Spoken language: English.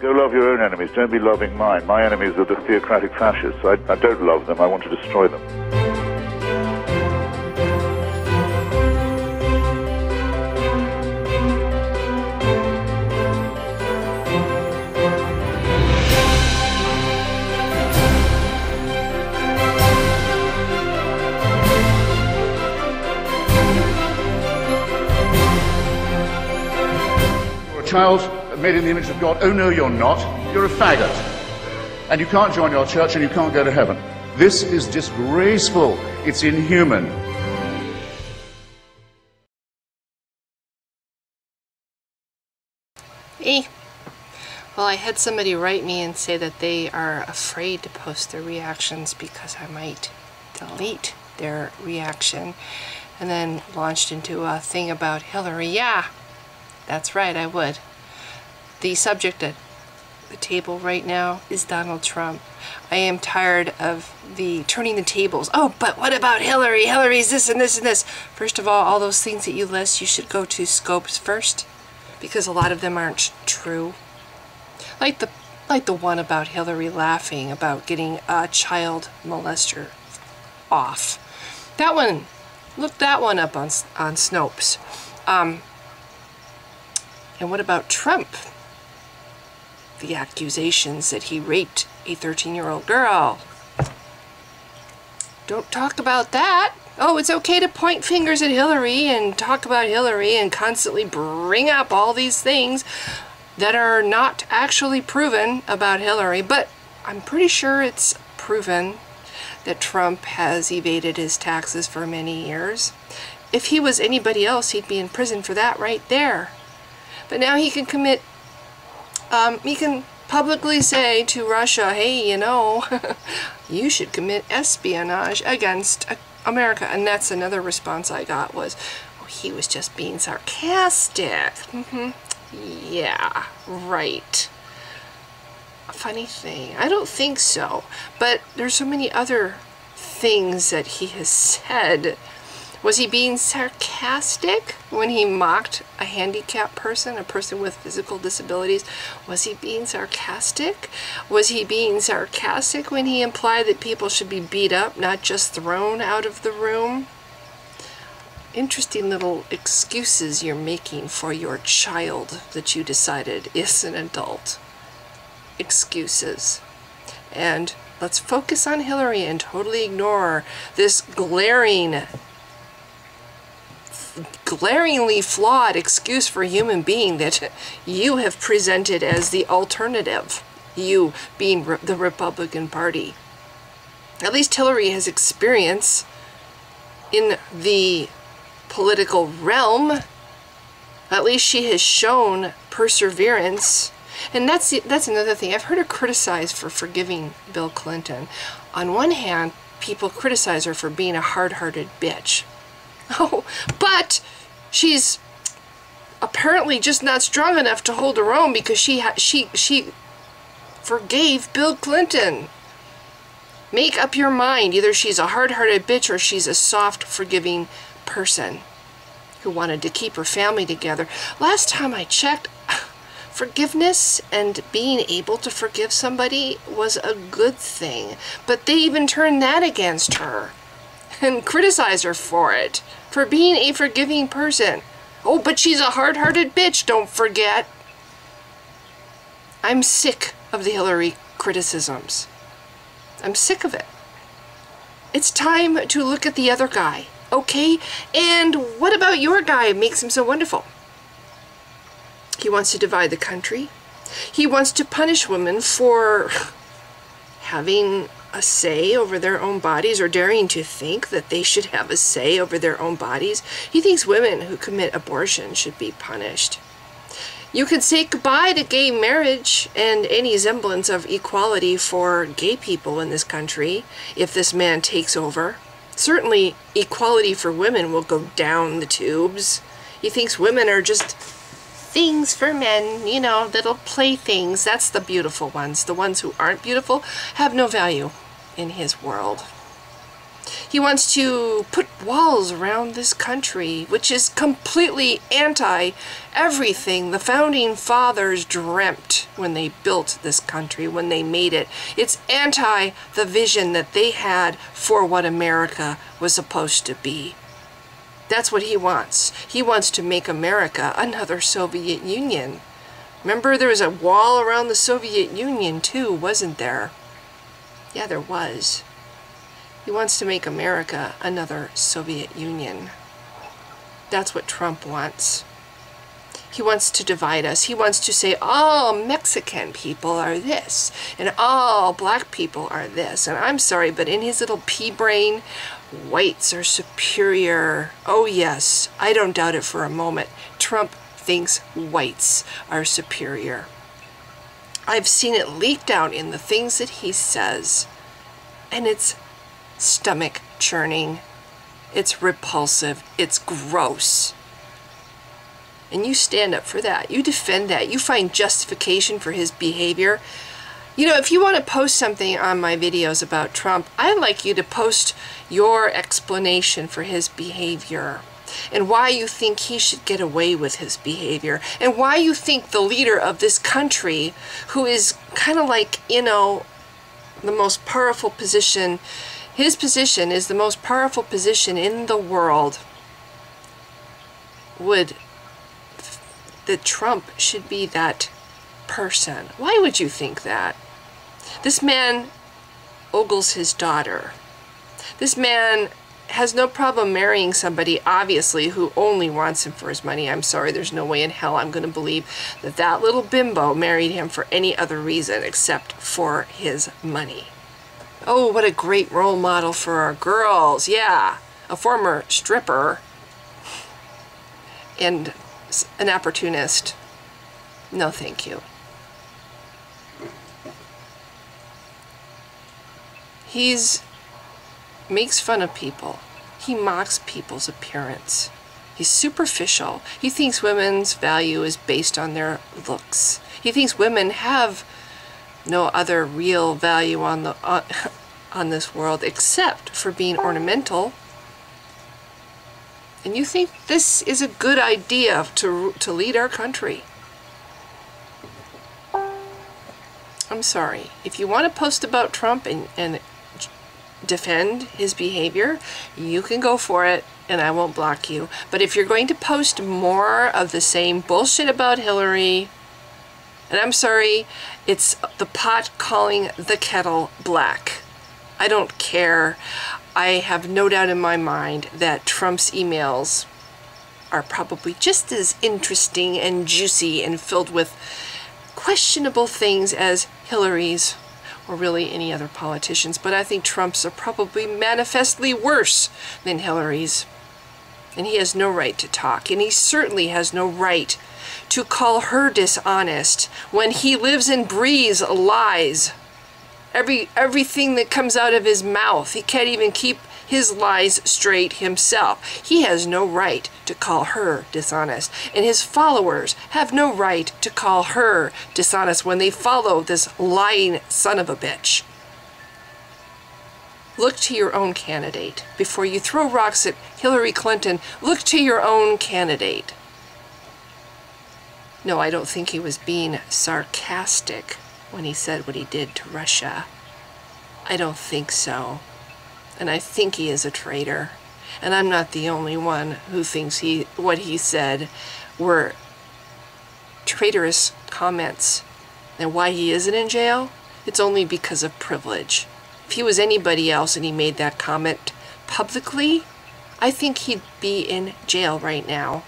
Go love your own enemies. Don't be loving mine. My enemies are the theocratic fascists. I don't love them. I want to destroy them. Child made in the image of God. Oh no, you're not. You're a faggot. And you can't join your church and you can't go to heaven. This is disgraceful. It's inhuman. Hey. Well, I had somebody write me and say that they are afraid to post their reactions because I might delete their reaction, and then launched into a thing about Hillary. Yeah. That's right, I would. The subject at the table right now is Donald Trump. I am tired of the turning the tables. Oh, but what about Hillary? Hillary's this and this and this. First of all those things that you list, you should go to Scopes first, because a lot of them aren't true. Like the one about Hillary laughing about getting a child molester off. That one, look that one up on Snopes. And what about Trump? The accusations that he raped a 13-year-old girl. Don't talk about that. Oh, it's okay to point fingers at Hillary and talk about Hillary and constantly bring up all these things that are not actually proven about Hillary. But I'm pretty sure it's proven that Trump has evaded his taxes for many years. If he was anybody else, he'd be in prison for that right there. But now he can commit, he can publicly say to Russia, hey, you know, you should commit espionage against America. And that's another response I got was, oh, he was just being sarcastic. Yeah, right. A funny thing. I don't think so. But there's so many other things that he has said. Was he being sarcastic when he mocked a handicapped person, a person with physical disabilities? Was he being sarcastic? Was he being sarcastic when he implied that people should be beat up, not just thrown out of the room? Interesting little excuses you're making for your child that you decided is an adult. Excuses. And let's focus on Hillary and totally ignore this glaringly flawed excuse for a human being that you have presented as the alternative, you being the Republican Party. At least Hillary has experience in the political realm. At least she has shown perseverance. And that's another thing. I've heard her criticized for forgiving Bill Clinton. On one hand, people criticize her for being a hard-hearted bitch. Oh, but she's apparently just not strong enough to hold her own because she forgave Bill Clinton. Make up your mind. Either she's a hard-hearted bitch or she's a soft, forgiving person who wanted to keep her family together. Last time I checked, forgiveness and being able to forgive somebody was a good thing. But they even turned that against her and criticized her for it, for being a forgiving person. Oh, but she's a hard-hearted bitch, don't forget. I'm sick of the Hillary criticisms. I'm sick of it. It's time to look at the other guy, okay? And what about your guy makes him so wonderful? He wants to divide the country. He wants to punish women for having a say over their own bodies or daring to think that they should have a say over their own bodies. He thinks women who commit abortion should be punished. You could say goodbye to gay marriage and any semblance of equality for gay people in this country if this man takes over. Certainly, equality for women will go down the tubes. He thinks women are just things for men, you know, little playthings. That's the beautiful ones. The ones who aren't beautiful have no value in his world. He wants to put walls around this country, which is completely anti everything the founding fathers dreamt when they built this country, when they made it. It's anti the vision that they had for what America was supposed to be. That's what he wants. He wants to make America another Soviet Union. Remember, there was a wall around the Soviet Union too, wasn't there? Yeah, there was. He wants to make America another Soviet Union. That's what Trump wants. He wants to divide us. He wants to say all Mexican people are this and all black people are this. And I'm sorry, but in his little pea brain, whites are superior. Oh yes, I don't doubt it for a moment. Trump thinks whites are superior. I've seen it leaked out in the things that he says, and it's stomach churning. It's repulsive. It's gross. And you stand up for that. You defend that. You find justification for his behavior. You know, if you want to post something on my videos about Trump, I'd like you to post your explanation for his behavior and why you think he should get away with his behavior and why you think the leader of this country, who is kind of like, you know, the most powerful position, his position is the most powerful position in the world, that Trump should be that person. Why would you think that? This man ogles his daughter. This man has no problem marrying somebody, obviously, who only wants him for his money. I'm sorry, there's no way in hell I'm going to believe that that little bimbo married him for any other reason except for his money. Oh, what a great role model for our girls. Yeah, a former stripper and an opportunist. No, thank you. He's makes fun of people. He mocks people's appearance. He's superficial. He thinks women's value is based on their looks. He thinks women have no other real value on this world except for being ornamental. And you think this is a good idea to lead our country. I'm sorry. If you want to post about Trump and defend his behavior, you can go for it and I won't block you. But if you're going to post more of the same bullshit about Hillary, and I'm sorry, it's the pot calling the kettle black. I don't care. I have no doubt in my mind that Trump's emails are probably just as interesting and juicy and filled with questionable things as Hillary's or really any other politicians. But I think Trump's are probably manifestly worse than Hillary's. And he has no right to talk. And he certainly has no right to call her dishonest when he lives and breathes lies. Everything that comes out of his mouth, he can't even keep his lies straight himself. He has no right to call her dishonest. And his followers have no right to call her dishonest when they follow this lying son of a bitch. Look to your own candidate. Before you throw rocks at Hillary Clinton, look to your own candidate. No, I don't think he was being sarcastic when he said what he did to Russia. I don't think so. And I think he is a traitor. And I'm not the only one who thinks what he said were traitorous comments. And why he isn't in jail? It's only because of privilege. If he was anybody else and he made that comment publicly, I think he'd be in jail right now.